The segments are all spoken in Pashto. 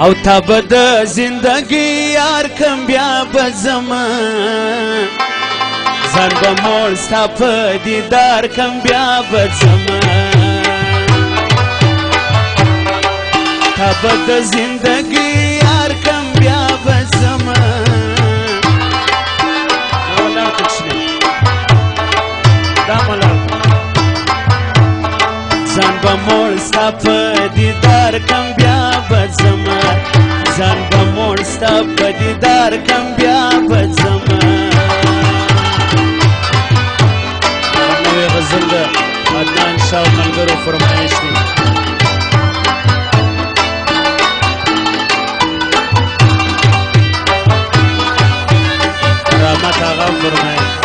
او تا به د زندګي یار کم بیا به زما ځان به موړ ستا په دیدار کم بیا به زما تا به د زندګي یار کم بیا به زما ځان به موړ ستا په دیدار کم بیا به زما ځان به موړ ستا په دیدار کم بیا به زما نوې غزل د عدنان شاه او ملګرو فرمایش دی رحمت آغا فرمایش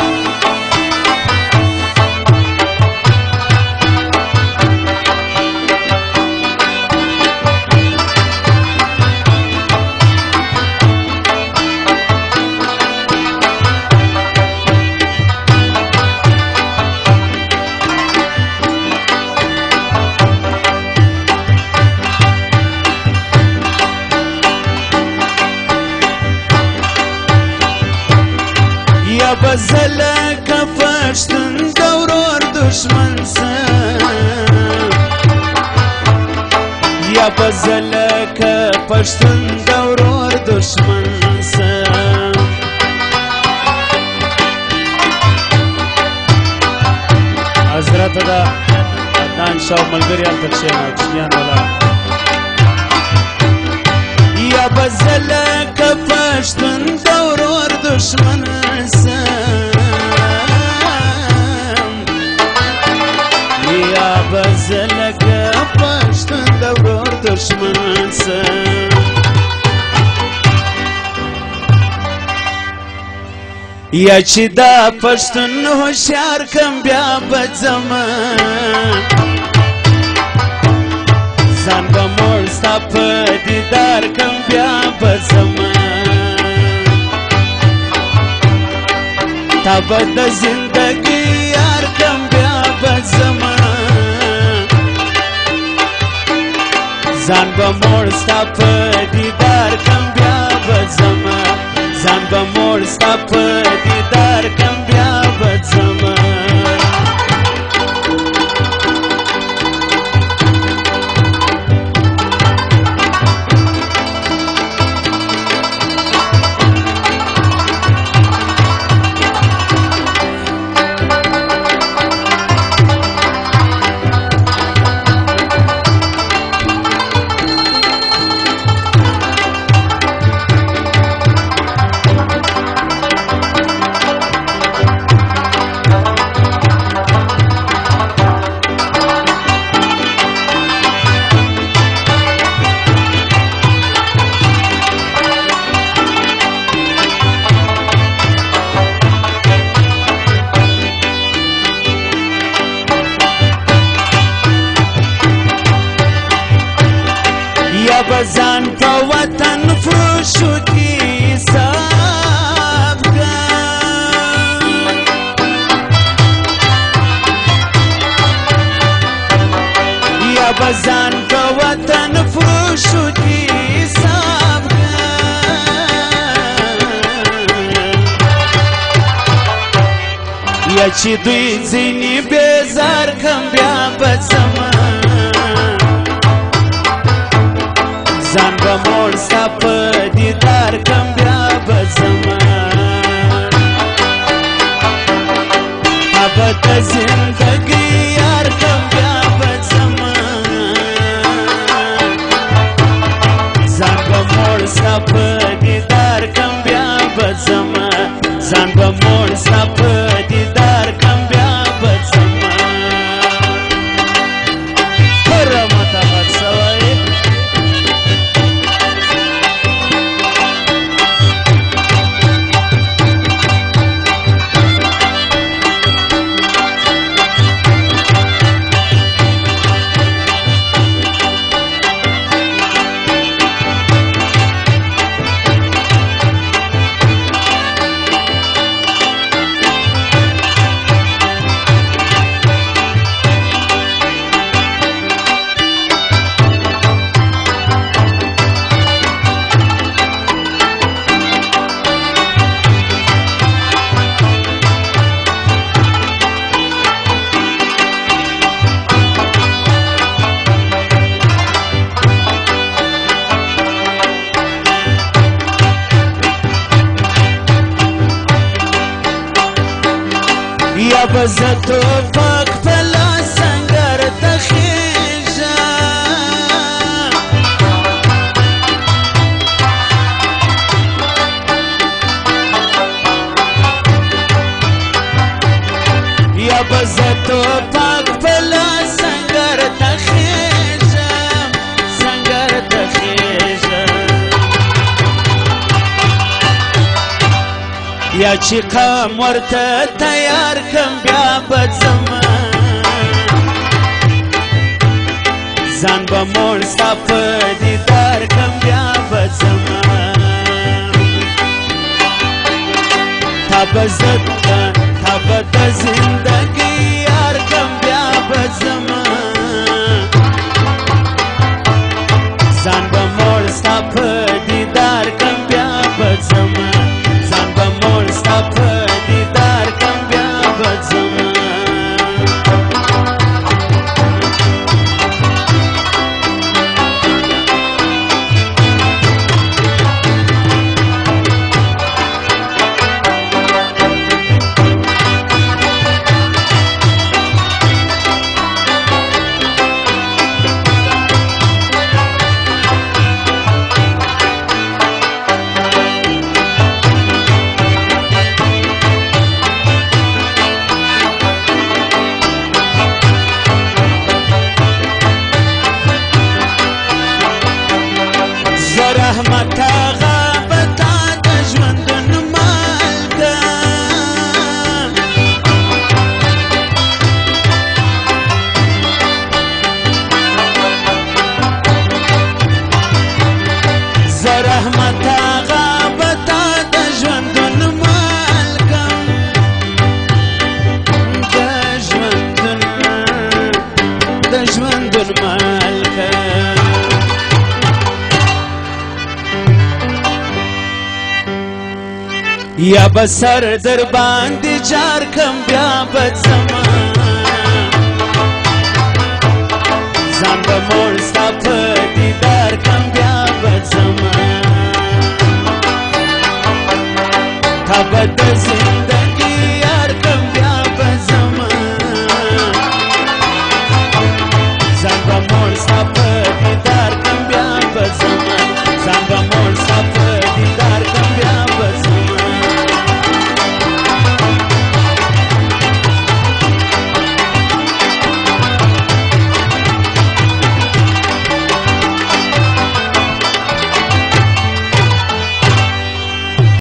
بزله که پشتون دورور دشمن سم یا بزله که پشتون دورور دشمن سم حضرت دا عدنان شاه ملګری هلته کښېنه کوچنیان ولاړ یا بزله که پشتون دورور دشمن بزلک پشتون دورور دشمن سم یا چې دا پشتون هوښیار کم بیا به ځمه ځان به موړ ستا په دیدار کم بیا به ځمه تا به د زندګي یار کم بیا به ځمه ځان به موړ ستا په دیدار کم بیا به ځمه ځان به موړ ستا په دیدار کم بیا به ځمه بزان په وطن فروشو کې حساب یا بزان په وطن فروشو کې حساب یا چې دوی ځینې بیزار کم بیا به ځمه ځان به موړ ستا په دیدار کم بیا به ځمه تا به د زندګي یار کم بیا به ځمه ځان به موړ ستا په دیدار کم بیا به ځمه ځان به موړ ستا په دیدار کم بیا به ځمه رحمت آباد سوی یا به زه توپک په لاس سنګر ته خېږم یا به زه توپک په لاس سنګر ته خېږم سنګر ته خېږم یا چې قام ورته تیار کم بیا به ځم ځان به موړ ستا په دیدار کم بیا به ځم تا به زه تا به د زندګۍ یار کم بیا به ځم ځان به موړ ستا په دیدار کم بیا به ځم ځان به موړ ستا په دیدار کم بیا به ځم رحمت آغا بتا د ژوندون مالکه زه رحمت آغا بتا د ژوندون مالکم د ژوندون مالکم یا به سر در باندې جار کم بیا به